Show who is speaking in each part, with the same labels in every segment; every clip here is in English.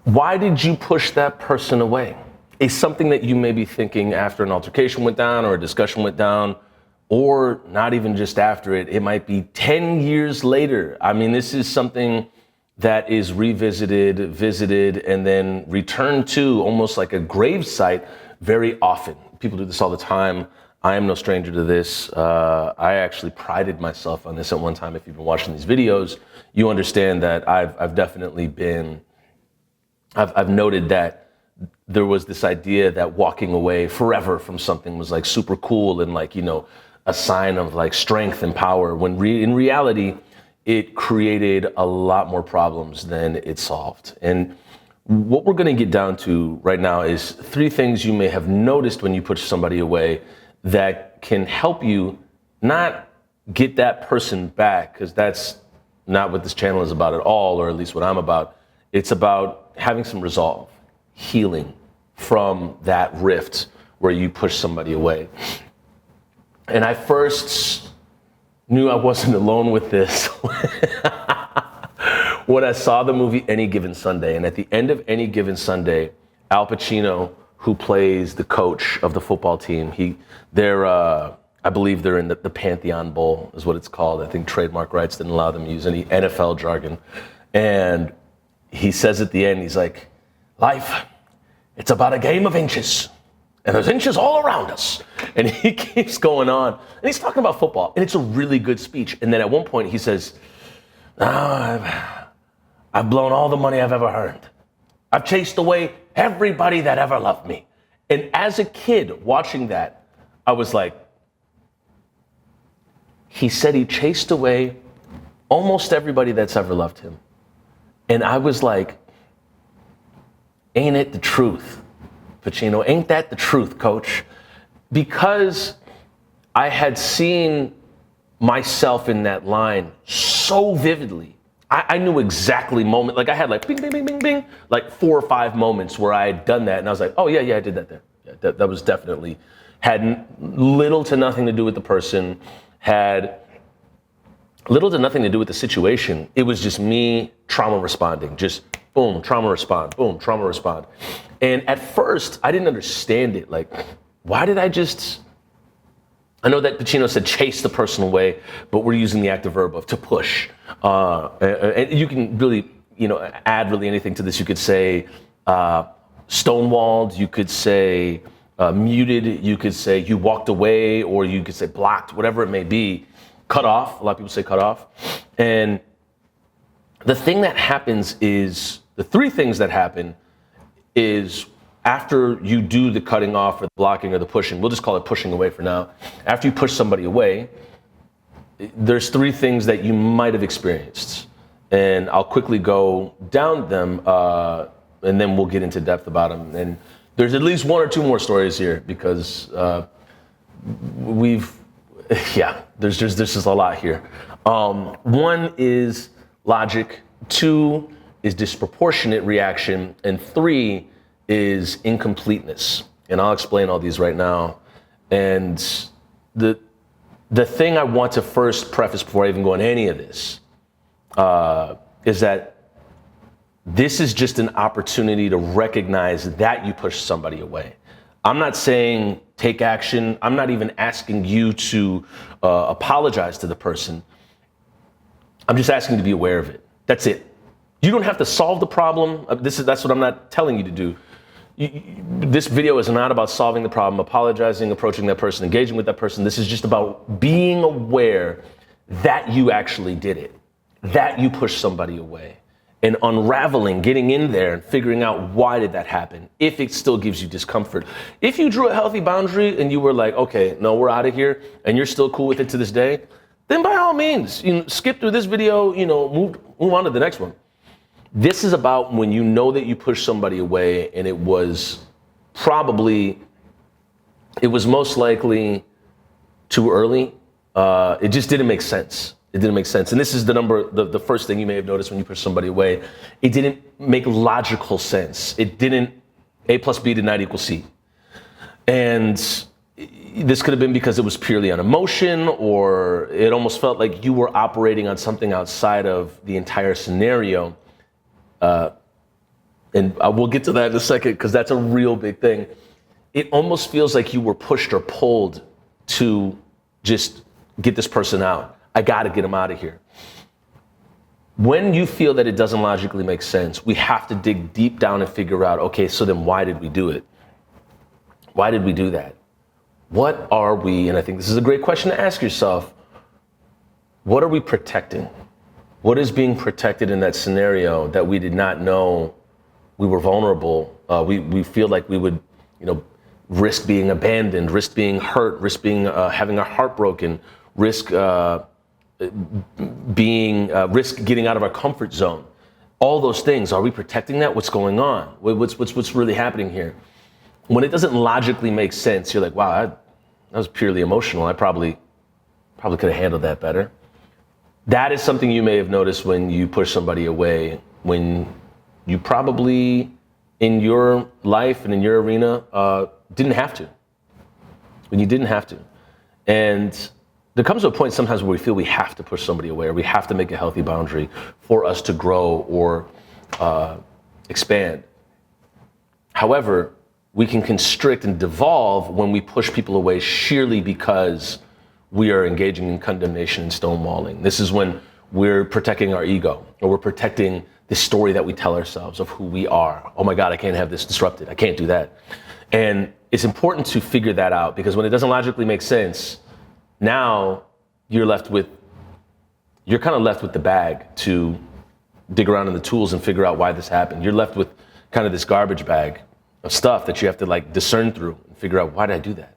Speaker 1: Why did you push that person away? It's something that you may be thinking after an altercation went down or a discussion went down, or not even just after it. It might be 10 years later. I mean, this is something that is revisited, visited, and then returned to almost like a gravesite very often. People do this all the time. I am no stranger to this. I actually prided myself on this at one time. If you've been watching these videos, you understand that I've definitely been, I've noted that there was this idea that walking away forever from something was like super cool and like, you know, a sign of like strength and power, when in reality, it created a lot more problems than it solved. And what we're gonna get down to right now is 3 things you may have noticed when you push somebody away that can help you not get that person back, because that's not what this channel is about at all, or at least what I'm about. It's about having some resolve, healing from that rift where you push somebody away. And I first knew I wasn't alone with this when I saw the movie Any Given Sunday. And at the end of Any Given Sunday, Al Pacino, who plays the coach of the football team, I believe they're in the Pantheon Bowl is what it's called. I think trademark rights didn't allow them to use any NFL jargon. And he says at the end, he's like, life, it's about a game of inches. And there's inches all around us. And he keeps going on. And he's talking about football. And it's a really good speech. And then at one point he says, I've blown all the money I've ever earned. I've chased away everybody that ever loved me. And as a kid watching that, I was like, he said he chased away almost everybody that's ever loved him. And I was like, ain't it the truth? Pacino, ain't that the truth, coach? Because I had seen myself in that line so vividly. I knew exactly moment, like I had like bing, bing, bing, bing, bing, like 4 or 5 moments where I had done that. And I was like, oh yeah, I did that there. Yeah, that was definitely, had little to nothing to do with the person, had little to nothing to do with the situation. It was just me trauma responding, just boom, trauma respond, boom, trauma respond. And at first, I didn't understand it. Like, why did I I know that Pacino said chase the person away, but we're using the active verb of to push. And you can really, add really anything to this. You could say stonewalled, you could say muted, you could say you walked away, or you could say blocked, whatever it may be. Cut off, a lot of people say cut off. And the thing that happens is, the 3 things that happen is after you do the cutting off or the blocking or the pushing, we'll just call it pushing away for now. After you push somebody away, there's 3 things that you might have experienced. And I'll quickly go down them and then we'll get into depth about them. And there's at least 1 or 2 more stories here because there's just a lot here. 1 is logic, 2 is disproportionate reaction, and 3 is incompleteness. And I'll explain all these right now. And the thing I want to first preface before I even go on any of this is that this is just an opportunity to recognize that you push somebody away. I'm not saying take action. I'm not even asking you to apologize to the person. I'm just asking you to be aware of it. That's it. You don't have to solve the problem. That's what I'm not telling you to do. This video is not about solving the problem, apologizing, approaching that person, engaging with that person. This is just about being aware that you actually did it, that you pushed somebody away, and unraveling, getting in there and figuring out why did that happen, if it still gives you discomfort. If you drew a healthy boundary and you were like, okay, no, we're out of here, and you're still cool with it to this day, then by all means, skip through this video, move on to the next one. This is about when you know that you pushed somebody away and it was most likely too early. It just didn't make sense. It didn't make sense. And this is the first thing you may have noticed when you push somebody away. It didn't make logical sense. A plus B did not equal C. And this could have been because it was purely on emotion, or it almost felt like you were operating on something outside of the entire scenario. and we'll get to that in a second because that's a real big thing. It almost feels like you were pushed or pulled to just get this person out. I got to get him out of here. When you feel that it doesn't logically make sense, we have to dig deep down and figure out, okay, so then why did we do it? Why did we do that? What are we, and I think this is a great question to ask yourself, what are we protecting? What is being protected in that scenario that we did not know we were vulnerable? We feel like we would, risk being abandoned, risk being hurt, risk being having our heart broken, risk risk getting out of our comfort zone. All those things, are we protecting that? What's going on? What's really happening here? When it doesn't logically make sense, you're like, wow, that was purely emotional. I probably could have handled that better. That is something you may have noticed when you push somebody away, when you probably in your life and in your arena didn't have to. When you didn't have to. And there comes to a point sometimes where we feel we have to push somebody away, or we have to make a healthy boundary for us to grow or expand. However, we can constrict and devolve when we push people away sheerly because we are engaging in condemnation and stonewalling. This is when we're protecting our ego, or we're protecting the story that we tell ourselves of who we are. Oh my God, I can't have this disrupted. I can't do that. And it's important to figure that out, because when it doesn't logically make sense, now you're kind of left with the bag to dig around in the tools and figure out why this happened. You're left with kind of this garbage bag of stuff that you have to discern through and figure out, why did I do that?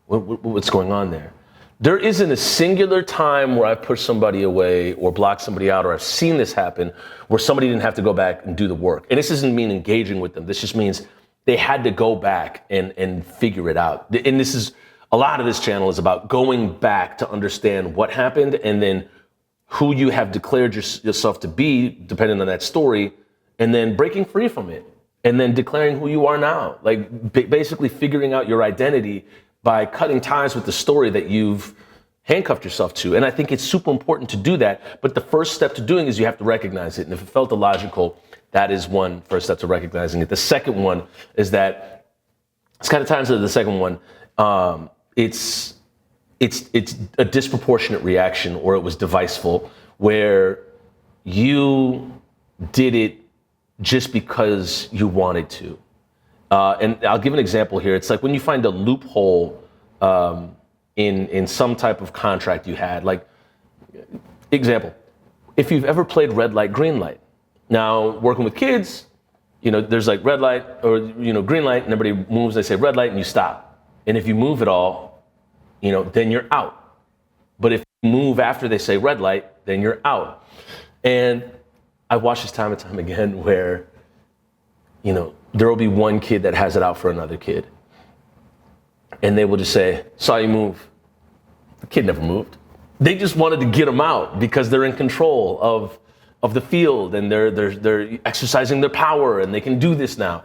Speaker 1: What's going on there? There isn't a singular time where I've pushed somebody away or blocked somebody out, or I've seen this happen where somebody didn't have to go back and do the work. And this doesn't mean engaging with them. This just means they had to go back and figure it out. And this is, a lot of this channel is about going back to understand what happened, and then who you have declared yourself to be, depending on that story, and then breaking free from it, and then declaring who you are now. Basically figuring out your identity by cutting ties with the story that you've handcuffed yourself to. And I think it's super important to do that. But the first step to doing is you have to recognize it. And if it felt illogical, that is one first step to recognizing it. The second one is that, it's kind of ties into the second one. It's a disproportionate reaction, or it was deviceful, where you did it just because you wanted to. And I'll give an example here. It's like when you find a loophole in some type of contract you had. Like, example, if you've ever played red light, green light. Now, working with kids, there's like red light or green light, and everybody moves. They say red light, and you stop. And if you move at all, then you're out. But if you move after they say red light, then you're out. And I've watched this time and time again where, there will be one kid that has it out for another kid. And they will just say, saw you move. The kid never moved. They just wanted to get him out because they're in control of the field, and they're exercising their power, and they can do this now.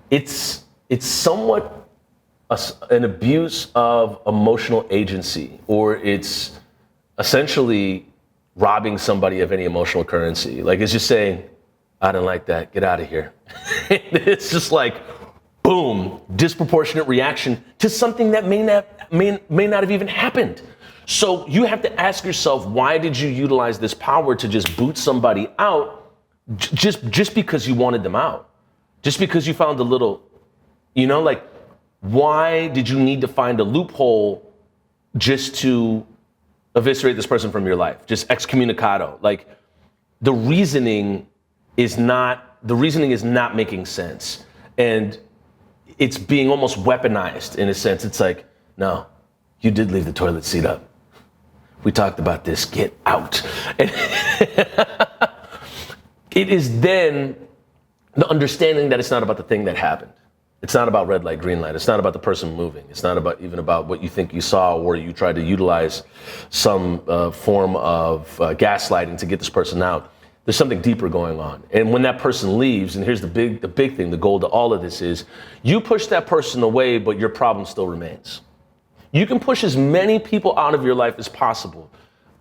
Speaker 1: It's somewhat an abuse of emotional agency, or it's essentially robbing somebody of any emotional currency. Like, it's just saying, I didn't like that, get out of here. It's just like, boom, disproportionate reaction to something that may not have even happened. So you have to ask yourself, why did you utilize this power to just boot somebody out just because you wanted them out? Just because you found a little, why did you need to find a loophole just to eviscerate this person from your life? Just excommunicado. Like, the reasoning is not making sense. And it's being almost weaponized in a sense. It's like, no, you did leave the toilet seat up. We talked about this, get out. And it is then the understanding that it's not about the thing that happened. It's not about red light, green light. It's not about the person moving. It's not even about what you think you saw, or you tried to utilize some form of gaslighting to get this person out. There's something deeper going on. And when that person leaves, and here's the big thing, the goal to all of this is, you push that person away, but your problem still remains. You can push as many people out of your life as possible,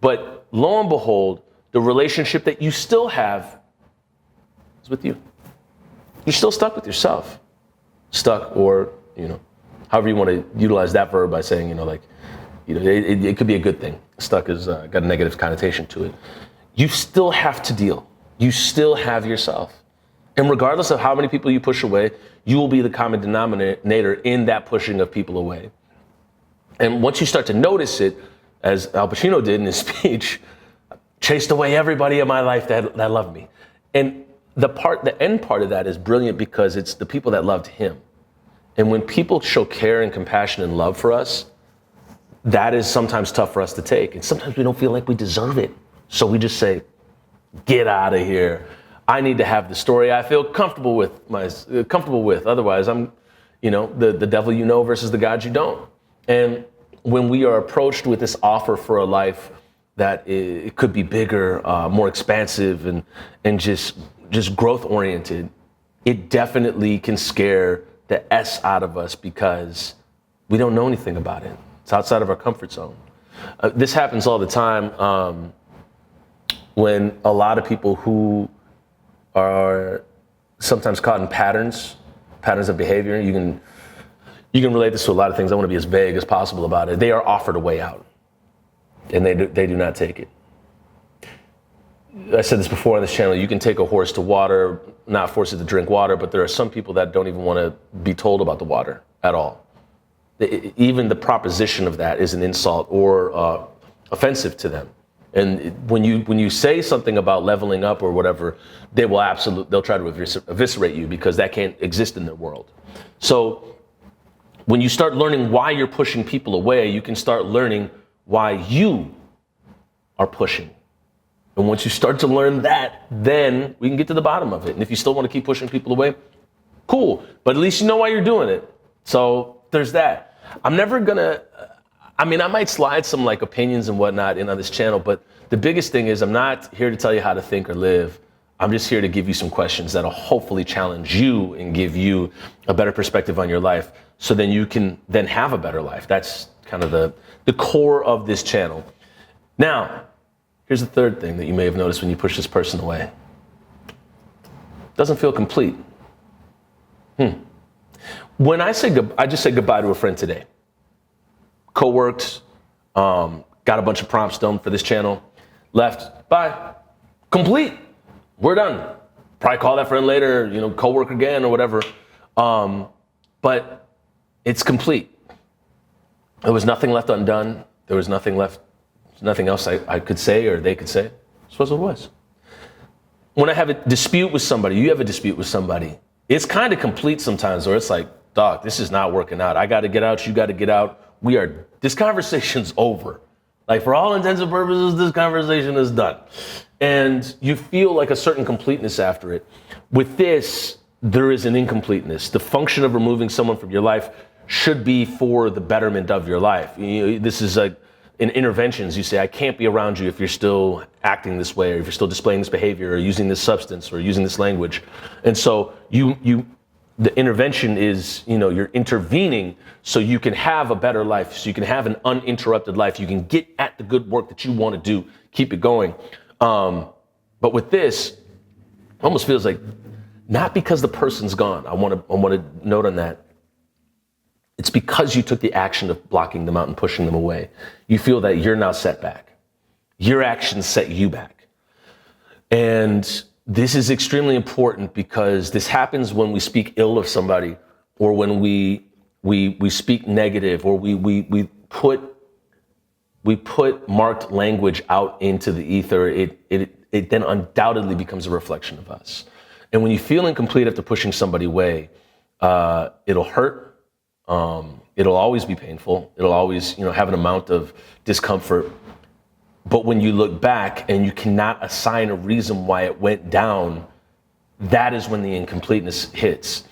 Speaker 1: but lo and behold, the relationship that you still have is with you. you're still stuck with yourself. Stuck, or, however you want to utilize that verb by saying, it could be a good thing. Stuck has got a negative connotation to it. You still have to deal. You still have yourself. And regardless of how many people you push away, you will be the common denominator in that pushing of people away. And once you start to notice it, as Al Pacino did in his speech, chased away everybody in my life that loved me. And the end part of that is brilliant because it's the people that loved him. And when people show care and compassion and love for us, that is sometimes tough for us to take. And sometimes we don't feel like we deserve it. So we just say, get out of here. I need to have the story I feel comfortable with. Otherwise, I'm, the devil versus the God you don't. And when we are approached with this offer for a life that it could be bigger, more expansive, and just growth oriented, it definitely can scare the S out of us because we don't know anything about it. It's outside of our comfort zone. This happens all the time when a lot of people who are sometimes caught in patterns of behavior. You can relate this to a lot of things. I want to be as vague as possible about it. They are offered a way out, and they do not take it. I said this before on this channel. You can take a horse to water, not force it to drink water, but there are some people that don't even want to be told about the water at all. Even the proposition of that is an insult or offensive to them. And when you say something about leveling up or whatever, they'll try to eviscerate you because that can't exist in their world. So when you start learning why you're pushing people away, you can start learning why you are pushing. And once you start to learn that, then we can get to the bottom of it. And if you still want to keep pushing people away, cool. But at least you know why you're doing it. So there's that. I'm never gonna, I might slide some opinions and whatnot in on this channel, but the biggest thing is I'm not here to tell you how to think or live. I'm just here to give you some questions that'll hopefully challenge you and give you a better perspective on your life so then you can then have a better life. That's kind of the core of this channel. Now, here's the third thing that you may have noticed when you push this person away. Doesn't feel complete. When I just said goodbye to a friend today. Co-worked, got a bunch of prompts done for this channel, left, bye, complete, we're done. Probably call that friend later, co-work again or whatever. But it's complete. There was nothing left undone. There was nothing else I could say or they could say. This was what it was. When I have a dispute with somebody, you have a dispute with somebody, it's kind of complete sometimes where it's like, dog, this is not working out. I got to get out. You got to get out. This conversation's over. For all intents and purposes, this conversation is done. And you feel like a certain completeness after it. With this, there is an incompleteness. The function of removing someone from your life should be for the betterment of your life. This is in interventions, you say, I can't be around you if you're still acting this way, or if you're still displaying this behavior, or using this substance, or using this language. And so the intervention is, you're intervening so you can have a better life, so you can have an uninterrupted life. You can get at the good work that you want to do, keep it going. But with this, it almost feels like, not because the person's gone. I want to note on that. It's because you took the action of blocking them out and pushing them away. You feel that you're now set back. Your actions set you back. And this is extremely important because this happens when we speak ill of somebody, or when we speak negative, or we put marked language out into the ether. It then undoubtedly becomes a reflection of us. And when you feel incomplete after pushing somebody away, it'll hurt. It'll always be painful. It'll always, have an amount of discomfort. But when you look back and you cannot assign a reason why it went down, that is when the incompleteness hits.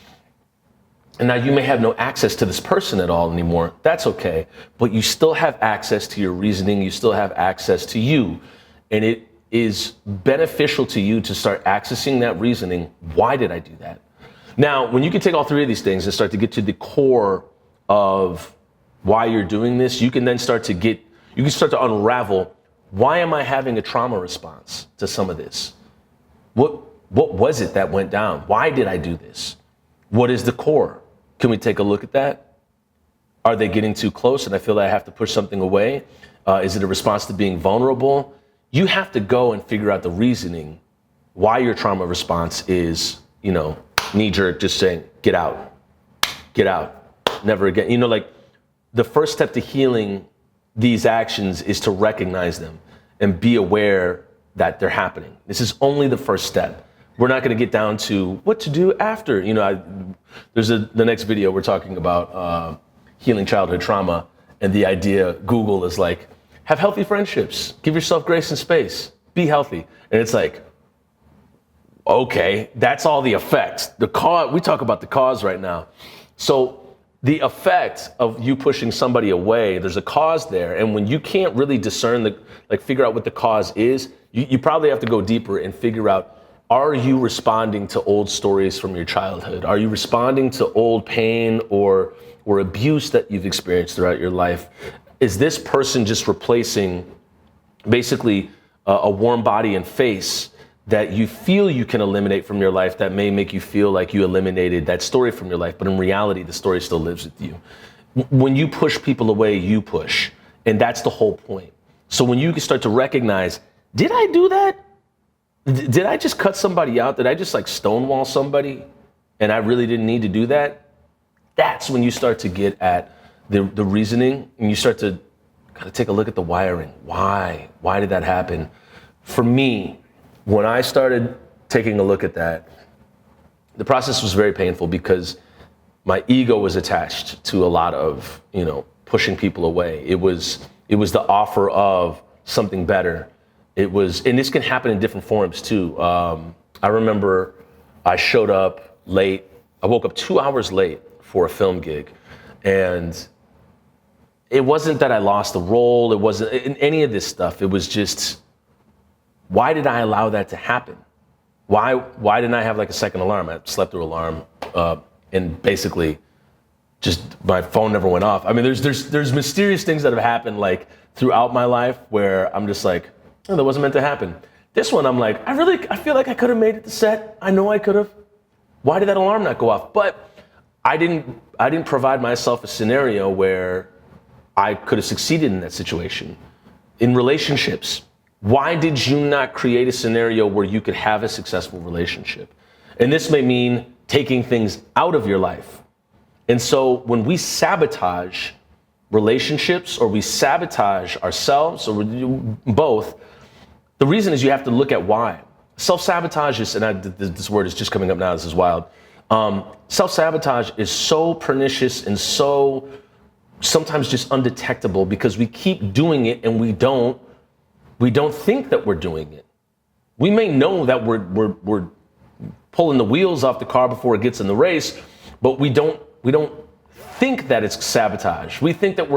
Speaker 1: And now you may have no access to this person at all anymore. That's okay. But you still have access to your reasoning. You still have access to you. And it is beneficial to you to start accessing that reasoning. Why did I do that? Now, when you can take all three of these things and start to get to the core of why you're doing this, you can then start to unravel, why am I having a trauma response to some of this? What What was it that went down? Why did I do this? What is the core? Can we take a look at that? Are they getting too close and I feel that I have to push something away? Is it a response to being vulnerable? You have to go and figure out the reasoning why your trauma response is, knee-jerk, just saying, get out, never again. Like the first step to healing these actions is to recognize them and be aware that they're happening. This is only the first step. We're not going to get down to what to do after. There's the next video we're talking about healing childhood trauma, and the idea Google is like, have healthy friendships, give yourself grace and space, be healthy. And it's like, okay, that's all the effects. The cause, we talk about the cause right now. So the effect of you pushing somebody away, there's a cause there. And when you can't really discern figure out what the cause is, you probably have to go deeper and figure out, are you responding to old stories from your childhood? Are you responding to old pain or abuse that you've experienced throughout your life? Is this person just replacing basically a warm body and face that you feel you can eliminate from your life that may make you feel like you eliminated that story from your life, but in reality, the story still lives with you. When you push people away, you push, and that's the whole point. So when you can start to recognize, did I do that? Did I just cut somebody out? Did I just stonewall somebody and I really didn't need to do that? That's when you start to get at the reasoning, and you start to kind of take a look at the wiring. Why did that happen? For me, when I started taking a look at that, the process was very painful because my ego was attached to a lot of, pushing people away. It was the offer of something better. It was, and this can happen in different forms too. I remember I showed up late. I woke up 2 hours late for a film gig, and it wasn't that I lost the role. It wasn't in any of this stuff. It was just, why did I allow that to happen? Why didn't I have a second alarm? I slept through alarm, and basically just my phone never went off. I mean, there's mysterious things that have happened throughout my life where I'm just like, oh, that wasn't meant to happen. This one, I'm like, I feel like I could have made it to set. I know I could have. Why did that alarm not go off? But I didn't provide myself a scenario where I could have succeeded in that situation. In relationships, why did you not create a scenario where you could have a successful relationship? And this may mean taking things out of your life. And so when we sabotage relationships, or we sabotage ourselves, or both, the reason is you have to look at why. Self-sabotage is, and this word is just coming up now, this is wild. Self-sabotage is so pernicious and so sometimes just undetectable because we keep doing it and we don't think that we're doing it. We may know that we're pulling the wheels off the car before it gets in the race, but we don't think that it's sabotage. We think that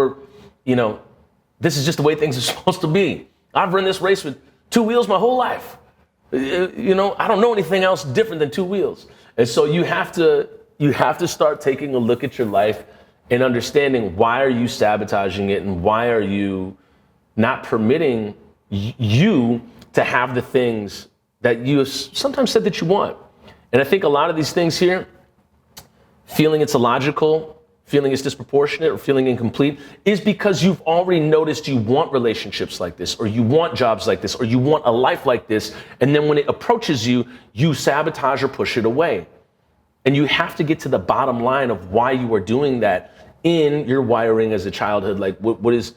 Speaker 1: this is just the way things are supposed to be. I've run this race with 2 wheels my whole life. I don't know anything else different than 2 wheels. And so you have to start taking a look at your life and understanding, why are you sabotaging it, and why are you not permitting you to have the things that you have sometimes said that you want. And I think a lot of these things here, feeling it's illogical, feeling it's disproportionate, or feeling incomplete, is because you've already noticed you want relationships like this, or you want jobs like this, or you want a life like this, and then when it approaches you, you sabotage or push it away. And you have to get to the bottom line of why you are doing that in your wiring as a childhood. Like, what is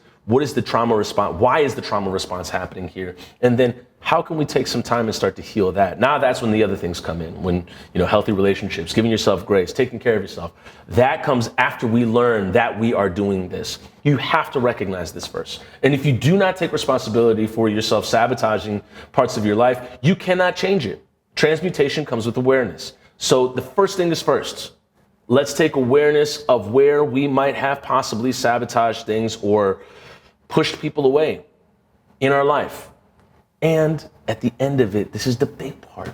Speaker 1: the trauma response? Why is the trauma response happening here? And then how can we take some time and start to heal that? Now that's when the other things come in, when, healthy relationships, giving yourself grace, taking care of yourself. That comes after we learn that we are doing this. You have to recognize this first. And if you do not take responsibility for yourself sabotaging parts of your life, you cannot change it. Transmutation comes with awareness. So the first thing is first. Let's take awareness of where we might have possibly sabotaged things or pushed people away in our life. And at the end of it, this is the big part.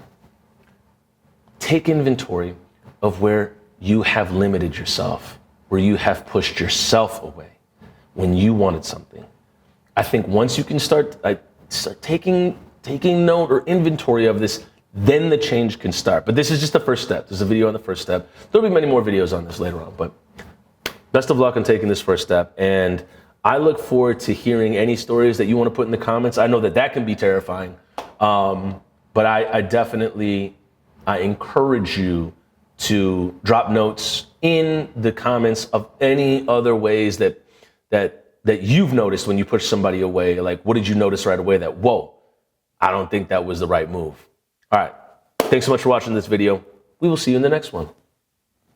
Speaker 1: Take inventory of where you have limited yourself, where you have pushed yourself away when you wanted something. I think once you can start taking note or inventory of this, then the change can start. But this is just the first step. There's a video on the first step. There'll be many more videos on this later on, but best of luck on taking this first step. And I look forward to hearing any stories that you want to put in the comments. I know that that can be terrifying, but I definitely encourage you to drop notes in the comments of any other ways that you've noticed when you push somebody away. Like, what did you notice right away that, whoa, I don't think that was the right move? All right. Thanks so much for watching this video. We will see you in the next one.